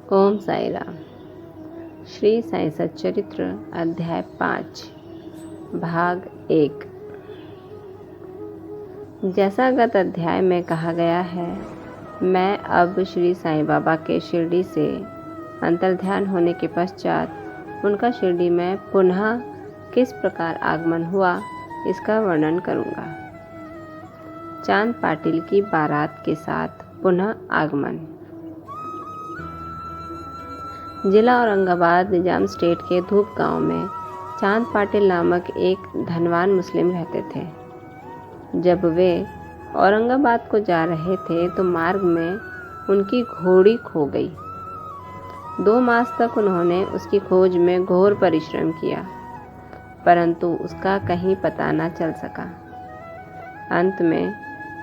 ओम साई राम। श्री साई सच्चरित्र अध्याय 5 भाग 1। जैसा गत अध्याय में कहा गया है, मैं अब श्री साईं बाबा के शिरडी से अंतर्ध्यान होने के पश्चात उनका शिरडी में पुनः किस प्रकार आगमन हुआ इसका वर्णन करूंगा। चांद पाटिल की बारात के साथ पुनः आगमन। जिला औरंगाबाद निजाम स्टेट के धूप गांव में चांद पाटिल नामक एक धनवान मुस्लिम रहते थे। जब वे औरंगाबाद को जा रहे थे तो मार्ग में उनकी घोड़ी खो गई। 2 मास तक उन्होंने उसकी खोज में घोर परिश्रम किया, परंतु उसका कहीं पता न चल सका। अंत में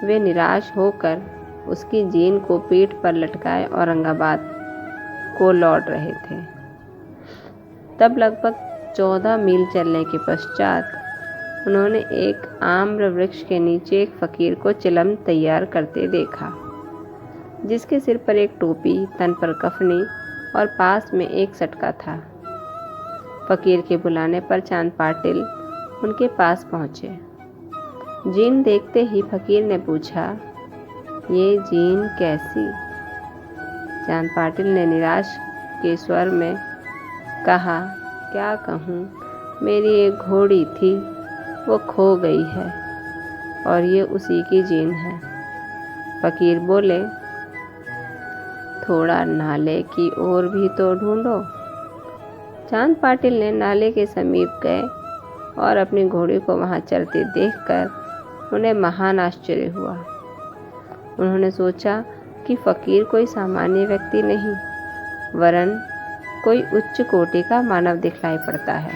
वे निराश होकर उसकी जीन को पीठ पर लटकाए औरंगाबाद को लौट रहे थे। तब लगभग 14 मील चलने के पश्चात उन्होंने एक आम्र वृक्ष के नीचे एक फकीर को चिलम तैयार करते देखा, जिसके सिर पर एक टोपी, तन पर कफनी और पास में एक सटका था। फकीर के बुलाने पर चांद पाटिल उनके पास पहुंचे। जीन देखते ही फकीर ने पूछा, ये जीन कैसी? चांद पाटिल ने निराश के स्वर में कहा, क्या कहूँ, मेरी एक घोड़ी थी, वो खो गई है और ये उसी की जीन है। फकीर बोले, थोड़ा नाले की ओर भी तो ढूंढो। चांद पाटिल ने नाले के समीप गए और अपनी घोड़ी को वहां चलते देखकर उन्हें महान आश्चर्य हुआ। उन्होंने सोचा कि फकीर कोई सामान्य व्यक्ति नहीं, वरन कोई उच्च कोटि का मानव दिखलाई पड़ता है।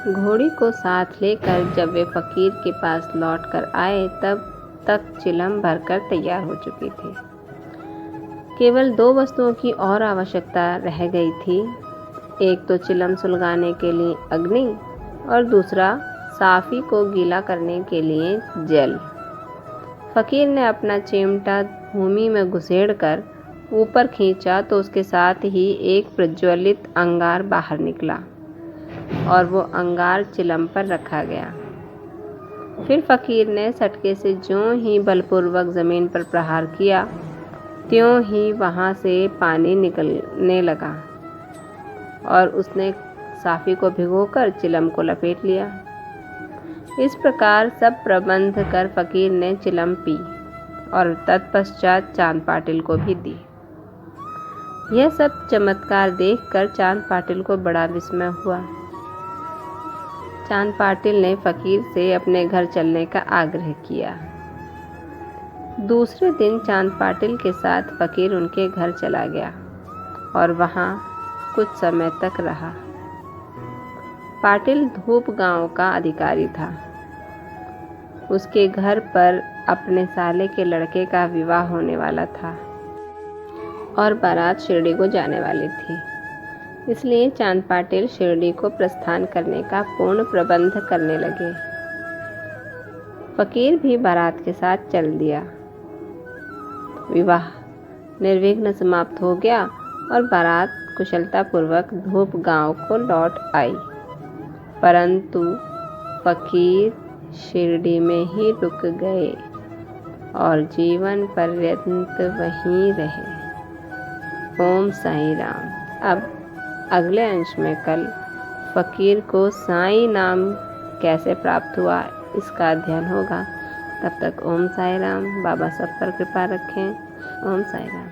घोड़ी को साथ लेकर जब वे फकीर के पास लौटकर आए, तब तक चिलम भरकर तैयार हो चुकी थी। केवल 2 वस्तुओं की और आवश्यकता रह गई थी। एक तो चिलम सुलगाने के लिए अग्नि और दूसरा साफी को गीला करने के लिए जल। फकीर ने अपना चिमटा भूमि में घुसेड़कर ऊपर खींचा तो उसके साथ ही एक प्रज्वलित अंगार बाहर निकला और वो अंगार चिलम पर रखा गया। फिर फकीर ने सटके से ज्यों ही बलपूर्वक जमीन पर प्रहार किया, त्यों ही वहां से पानी निकलने लगा और उसने साफी को भिगोकर चिलम को लपेट लिया। इस प्रकार सब प्रबंध कर फकीर ने चिलम पी और तत्पश्चात चांद पाटिल को भी दी। यह सब चमत्कार देखकर चांद पाटिल को बड़ा विस्मय हुआ। चांद पाटिल ने फकीर से अपने घर चलने का आग्रह किया। दूसरे दिन चांद पाटिल के साथ फकीर उनके घर चला गया और वहां कुछ समय तक रहा। पाटिल धूप गांव का अधिकारी था। उसके घर पर अपने साले के लड़के का विवाह होने वाला था और बारात शिरडी को जाने वाली थी। इसलिए चांद पाटिल शिरडी को प्रस्थान करने का पूर्ण प्रबंध करने लगे। फकीर भी बारात के साथ चल दिया। विवाह निर्विघ्न समाप्त हो गया और बारात कुशलतापूर्वक धूप गांव को लौट आई, परंतु फकीर शिरडी में ही रुक गए और जीवन पर्यंत वहीं रहे। ओम साई राम। अब अगले अंश में कल फकीर को साईं नाम कैसे प्राप्त हुआ इसका अध्ययन होगा। तब तक ओम साई राम। बाबा सब पर कृपा रखें। ओम साई राम।